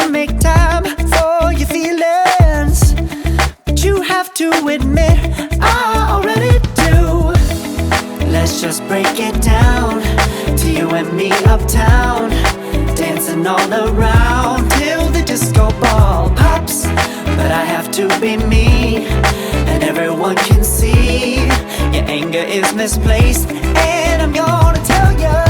make time for your feelings, but you have to admit I already do. Let's just break it down to you and me uptown, dancing all around till the disco ball pops. But I have to be me, and everyone can see your anger is misplaced, and I'm gonna tell you